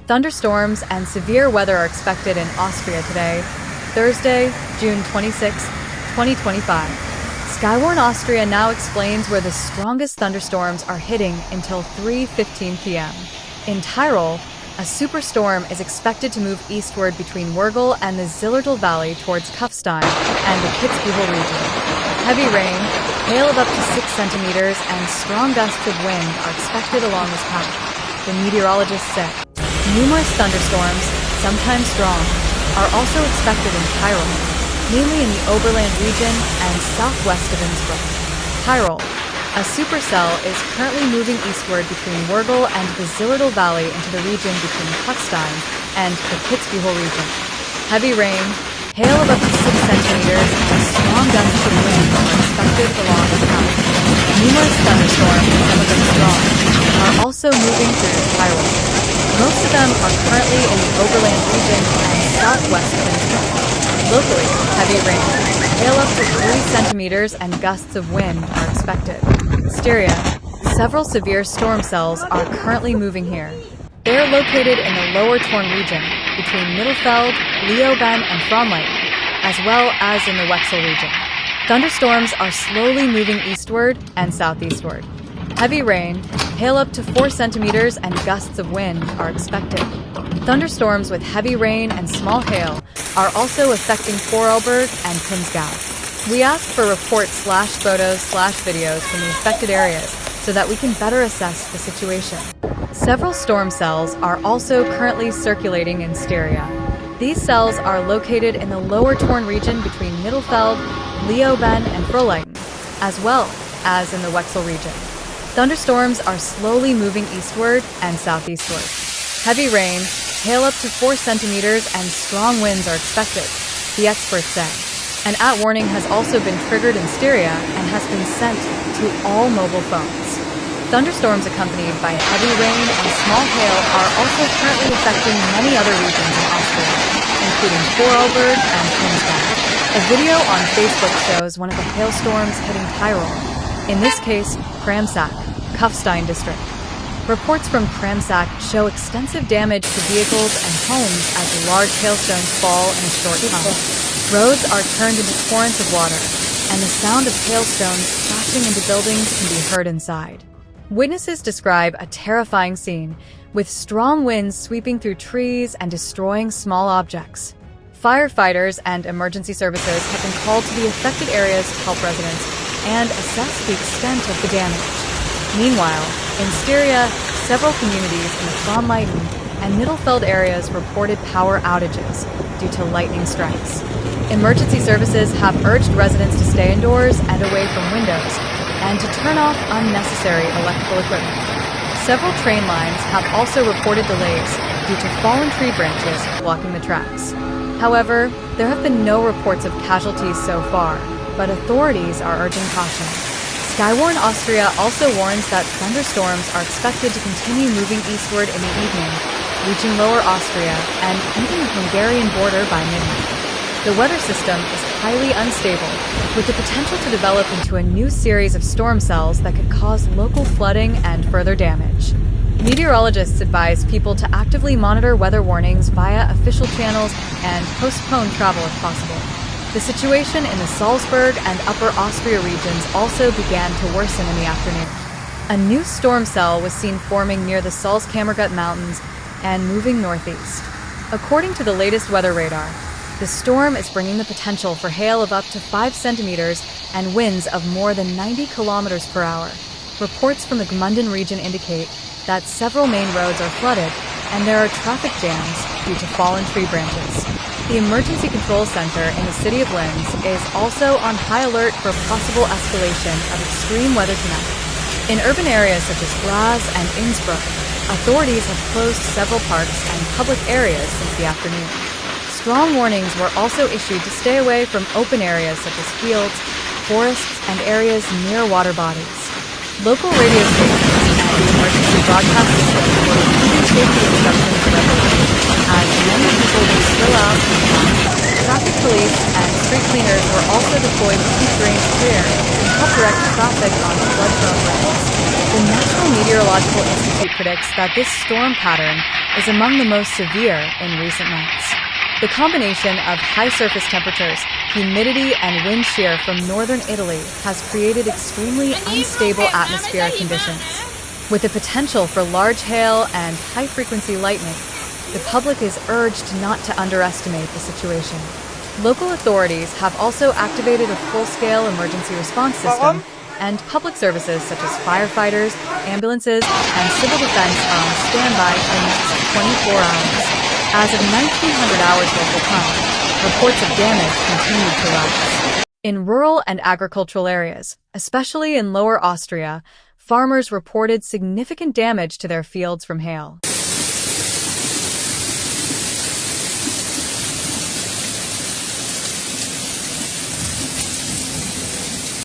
Thunderstorms and severe weather are expected in Austria today, Thursday, June 26, 2025. Skywarn Austria now explains where the strongest thunderstorms are hitting until 3:15 p.m. In Tyrol, a superstorm is expected to move eastward between Wörgl and the Zillertal valley towards Kufstein and the Kitzbühel region. Heavy rain, hail of up to 6 centimeters, and strong gusts of wind are expected along this path, the meteorologists say. Numerous thunderstorms, sometimes strong, are also expected in Tyrol, mainly in the Oberland region and southwest of Innsbruck. Tyrol, a supercell, is currently moving eastward between Wörgl and the Zillertal valley into the region between Kufstein and the Kitzbühel region. Heavy rain, hail of up to 6 centimeters, and strong gusts of wind are expected along this path. Numerous thunderstorms, some of them strong, are also moving through Tyrol. Most of them are currently in the Oberland region and southwest of Innsbruck. Locally, heavy rain, hail up to 3 centimeters, and gusts of wind are expected. Styria, several severe storm cells are currently moving here. They are located in the lower Torn region, between Mittelfeld, Leoben, and Fromleiten, as well as in the Wörgl region. Thunderstorms are slowly moving eastward and southeastward. Heavy rain, hail up to 4 centimeters, and gusts of wind are expected. Thunderstorms with heavy rain and small hail are also affecting Vorarlberg and Pinzgau. We ask for reports/photos/videos from the affected areas so that we can better assess the situation. Several storm cells are also currently circulating in Styria. These cells are located in the lower Torn region between Mittelfeld, Leoben, and Fromleiten, as well as in the Wörgl region. Thunderstorms are slowly moving eastward and southeastward. Heavy rain, hail up to 4 centimeters, and strong winds are expected, the experts say. An warning has also been triggered in Styria and has been sent to all mobile phones. Thunderstorms accompanied by heavy rain and small hail are also currently affecting many other regions in Austria, including Vorarlberg and Pinzgau. A video on Facebook shows one of the hailstorms hitting Tyrol, in this case, Kramsack, Kufstein district. Reports from Kramsack show extensive damage to vehicles and homes as large hailstones fall in a short time. Roads are turned into torrents of water, and the sound of hailstones crashing into buildings can be heard inside. Witnesses describe a terrifying scene, with strong winds sweeping through trees and destroying small objects. Firefighters and emergency services have been called to the affected areas to help residents and assess the extent of the damage. Meanwhile, in Styria, several communities in the Fromleiten and Mittelfeld areas reported power outages due to lightning strikes. Emergency services have urged residents to stay indoors and away from windows, and to turn off unnecessary electrical equipment. Several train lines have also reported delays due to fallen tree branches blocking the tracks. However, there have been no reports of casualties so far, but authorities are urging caution. Skywarn Austria also warns that thunderstorms are expected to continue moving eastward in the evening, reaching Lower Austria and even the Hungarian border by midnight. The weather system is highly unstable, with the potential to develop into a new series of storm cells that could cause local flooding and further damage. Meteorologists advise people to actively monitor weather warnings via official channels and postpone travel if possible. The situation in the Salzburg and Upper Austria regions also began to worsen in the afternoon. A new storm cell was seen forming near the Salzkammergut Mountains and moving northeast. According to the latest weather radar, the storm is bringing the potential for hail of up to 5 centimeters and winds of more than 90 kilometers per hour. Reports from the Gmunden region indicate that several main roads are flooded and there are traffic jams due to fallen tree branches. The Emergency Control Center in the city of Linz is also on high alert for possible escalation of extreme weather tonight. In urban areas such as Graz and Innsbruck, authorities have closed several parks and public areas since the afternoon. Strong warnings were also issued to stay away from open areas such as fields, forests, and areas near water bodies. Local radio stations and the emergency broadcast system were repeating safety instructions to residents, as many people were still out and about. Traffic police and street cleaners were also deployed to keep drains clear and help direct traffic on flood-prone roads. The National Meteorological Meteorological Institute predicts that this storm pattern is among the most severe in recent months. The combination of high surface temperatures, humidity, and wind shear from northern Italy has created extremely unstable atmospheric conditions. With the potential for large hail and high-frequency lightning, the public is urged not to underestimate the situation. Local authorities have also activated a full-scale emergency response system, and public services such as firefighters, ambulances, and civil defense are on standby for the next 24 hours. As of 1900 hours local time, reports of damage continue to rise. In rural and agricultural areas, especially in Lower Austria, farmers reported significant damage to their fields from hail.